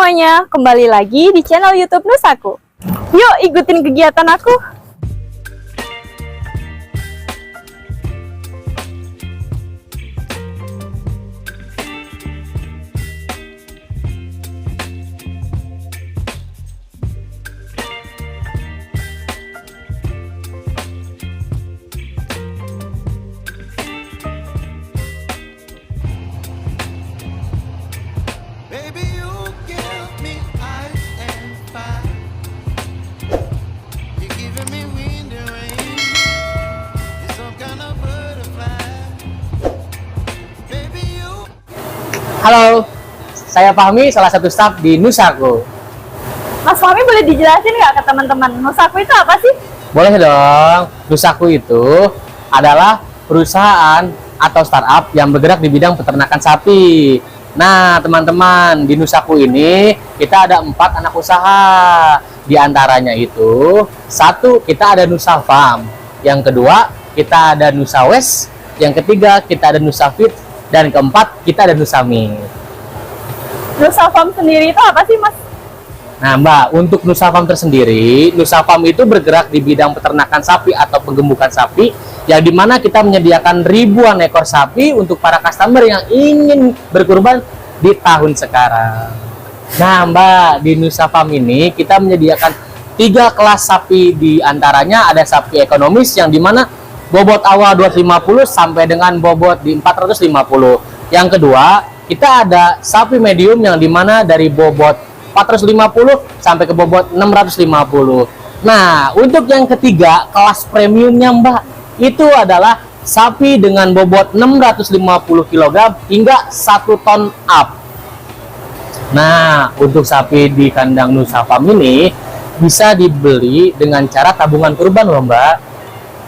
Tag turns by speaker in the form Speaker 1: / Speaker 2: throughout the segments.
Speaker 1: semuanya, kembali lagi di channel YouTube Nusaku. Yuk ikutin kegiatan aku.
Speaker 2: Halo, saya Fahmi, salah satu staf di Nusaku.
Speaker 1: Mas Fahmi boleh dijelasin nggak ke teman-teman, Nusaku itu apa sih?
Speaker 2: Boleh dong, Nusaku itu adalah perusahaan atau startup yang bergerak di bidang peternakan sapi. Nah, teman-teman, di Nusaku ini kita ada 4 anak usaha. Di antaranya itu, satu, kita ada Nusa Farm. Yang kedua, kita ada Nusa West. Yang ketiga, kita ada Nusa Fit. Dan keempat, kita ada Nusa Meat.
Speaker 1: Nusa Farm sendiri itu apa sih, Mas?
Speaker 2: Nah, Mbak, untuk Nusa Farm tersendiri, Nusa Farm itu bergerak di bidang peternakan sapi atau penggemukan sapi, yang dimana kita menyediakan ribuan ekor sapi untuk para customer yang ingin berkurban di tahun sekarang. Nah, Mbak, di Nusa Farm ini kita menyediakan 3 kelas sapi, di antaranya ada sapi ekonomis yang dimana bobot awal 250 sampai dengan bobot di 450. Yang kedua, kita ada sapi medium yang dimana dari bobot 450 sampai ke bobot 650. Nah, untuk yang ketiga, kelas premiumnya, Mbak, itu adalah sapi dengan bobot 650 kg hingga 1 ton up. Nah, untuk sapi di kandang Nusa Farm ini bisa dibeli dengan cara tabungan kurban loh, Mbak.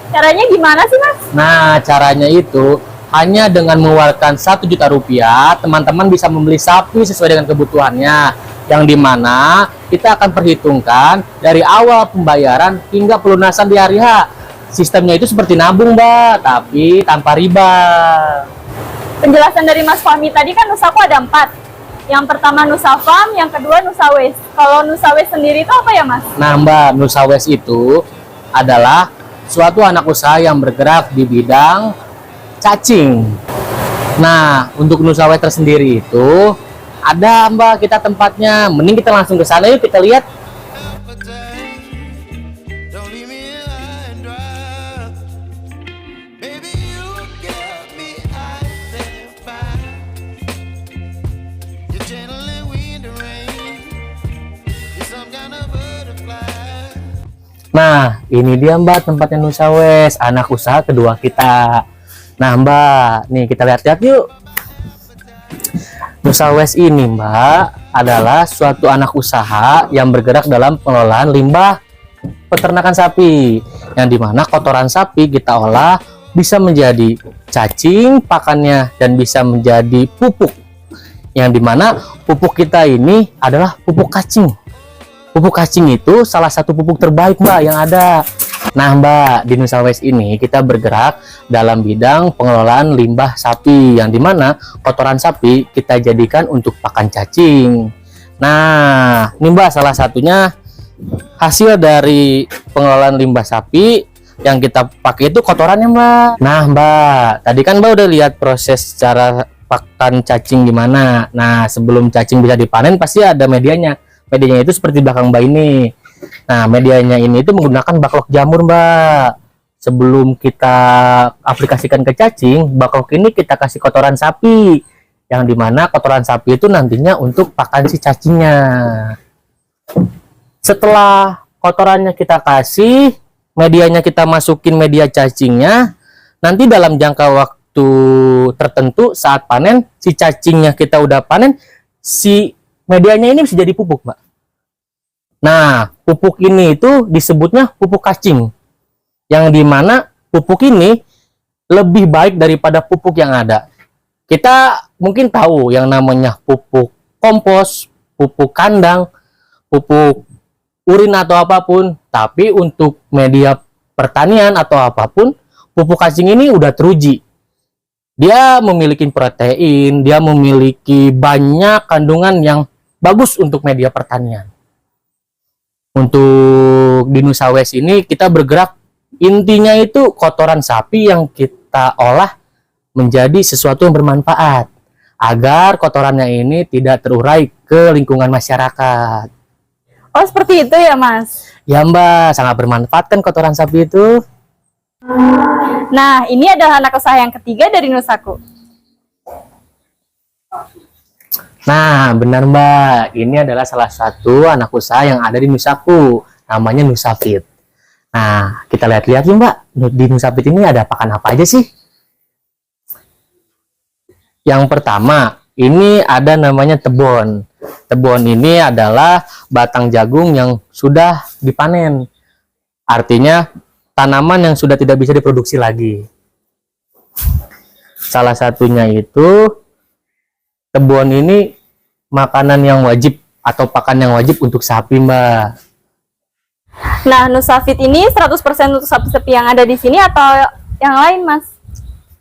Speaker 1: Caranya gimana sih, Mas?
Speaker 2: Nah, caranya itu hanya dengan mengeluarkan 1 juta rupiah, teman-teman bisa membeli sapi sesuai dengan kebutuhannya, yang dimana kita akan perhitungkan dari awal pembayaran hingga pelunasan di hari H. Sistemnya itu seperti nabung, Mbak, tapi tanpa riba.
Speaker 1: Penjelasan dari Mas Fahmi tadi kan Nusaku ada 4. Yang pertama Nusa Farm, yang kedua Nusa West. Kalau Nusa West sendiri itu apa ya, Mas?
Speaker 2: Nah, Mbak, Nusa West itu adalah suatu anak usaha yang bergerak di bidang cacing. Nah, untuk Nusa West tersendiri itu ada, Mbak, kita tempatnya. Mending kita langsung ke sana yuk, kita lihat. Nah, ini dia, Mbak, tempatnya Nusa West, anak usaha kedua kita. Nah, Mbak, nih kita lihat-lihat yuk. Nusa West ini, Mbak, adalah suatu anak usaha yang bergerak dalam pengelolaan limbah peternakan sapi, yang dimana kotoran sapi kita olah bisa menjadi cacing pakannya dan bisa menjadi pupuk, yang dimana pupuk kita ini adalah pupuk kacing. Pupuk kacing itu salah satu pupuk terbaik, Mbak, yang ada. Nah, Mbak, di Nusa West ini kita bergerak dalam bidang pengelolaan limbah sapi, yang dimana kotoran sapi kita jadikan untuk pakan cacing. Nah, ini, Mbak, salah satunya hasil dari pengelolaan limbah sapi yang kita pakai itu kotorannya, Mbak. Nah, Mbak, tadi kan Mbak udah lihat proses cara pakan cacing gimana. Nah, sebelum cacing bisa dipanen pasti ada medianya. Medianya itu seperti belakang Mbak ini. Nah, medianya ini itu menggunakan backlog jamur, Mbak. Sebelum kita aplikasikan ke cacing, backlog ini kita kasih kotoran sapi, yang dimana kotoran sapi itu nantinya untuk pakan si cacingnya. Setelah kotorannya kita kasih, medianya kita masukin media cacingnya, nanti dalam jangka waktu tertentu saat panen, si cacingnya kita udah panen, si medianya ini bisa jadi pupuk, Mbak. Nah, pupuk ini itu disebutnya pupuk kacing, yang dimana pupuk ini lebih baik daripada pupuk yang ada. Kita mungkin tahu yang namanya pupuk kompos, pupuk kandang, pupuk urin atau apapun, tapi untuk media pertanian atau apapun, pupuk kacing ini udah teruji. Dia memiliki protein, dia memiliki banyak kandungan yang bagus untuk media pertanian. Untuk di Nusa West ini kita bergerak, intinya itu kotoran sapi yang kita olah menjadi sesuatu yang bermanfaat agar kotorannya ini tidak terurai ke lingkungan masyarakat.
Speaker 1: Oh, seperti itu ya, Mas?
Speaker 2: Ya Mbak, sangat bermanfaat kan kotoran sapi itu.
Speaker 1: Nah, ini adalah anak usaha yang ketiga dari Nusaku.
Speaker 2: Nah, benar Mbak. Ini adalah salah satu anak usaha yang ada di Nusaku. Namanya Nusafit. Nah, kita lihat-lihat yuk Mbak. Di Nusafit ini ada pakan apa aja sih? Yang pertama, ini ada namanya tebon. Tebon ini adalah batang jagung yang sudah dipanen. Artinya, tanaman yang sudah tidak bisa diproduksi lagi. Salah satunya itu, tebon ini makanan yang wajib atau pakan yang wajib untuk sapi, Mbak.
Speaker 1: Nah, Nusafit ini 100% untuk sapi-sapi yang ada di sini atau yang lain, Mas?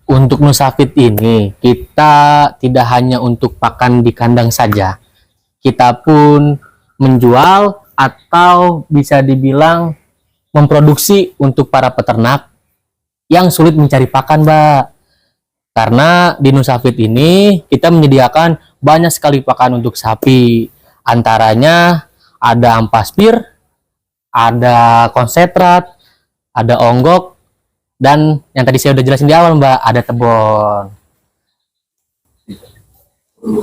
Speaker 2: Untuk Nusafit ini, kita tidak hanya untuk pakan di kandang saja. Kita pun menjual atau bisa dibilang memproduksi untuk para peternak yang sulit mencari pakan, Mbak. Karena di Nusafit ini kita menyediakan banyak sekali pakan untuk sapi. Antaranya ada ampaspir, ada konsentrat, ada onggok, dan yang tadi saya udah jelasin di awal Mbak, ada tebon.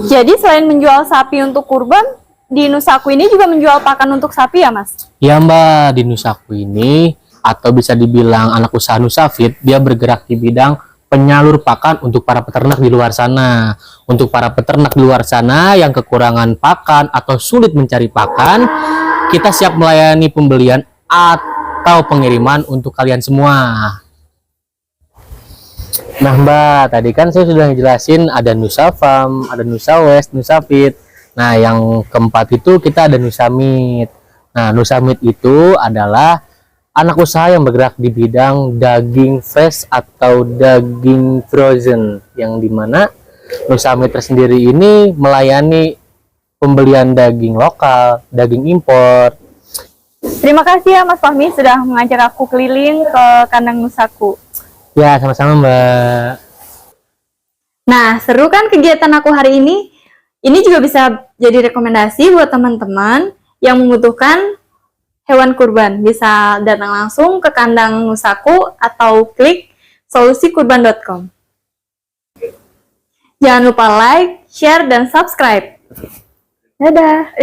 Speaker 1: Jadi selain menjual sapi untuk kurban, di Nusaku ini juga menjual pakan untuk sapi ya, Mas?
Speaker 2: Ya Mbak, di Nusaku ini atau bisa dibilang anak usaha Nusafit, dia bergerak di bidang penyalur pakan untuk para peternak di luar sana. Untuk para peternak di luar sana yang kekurangan pakan atau sulit mencari pakan, kita siap melayani pembelian atau pengiriman untuk kalian semua. Nah Mbak, tadi kan saya sudah jelasin ada Nusa Farm, ada Nusa West, Nusafit. Nah yang keempat itu kita ada Nusamit. Nah Nusamit itu adalah anak usaha yang bergerak di bidang daging fresh atau daging frozen, yang dimana Nusamit tersendiri ini melayani pembelian daging lokal, daging impor.
Speaker 1: Terima kasih ya Mas Fahmi sudah mengajak aku keliling ke kandang Nusaku.
Speaker 2: Ya sama-sama Mbak.
Speaker 1: Nah, seru kan kegiatan aku hari ini? Ini juga bisa jadi rekomendasi buat teman-teman yang membutuhkan hewan kurban. Bisa datang langsung ke kandang Nusaku atau klik solusikurban.com. Jangan lupa like, share, dan subscribe. Dadah!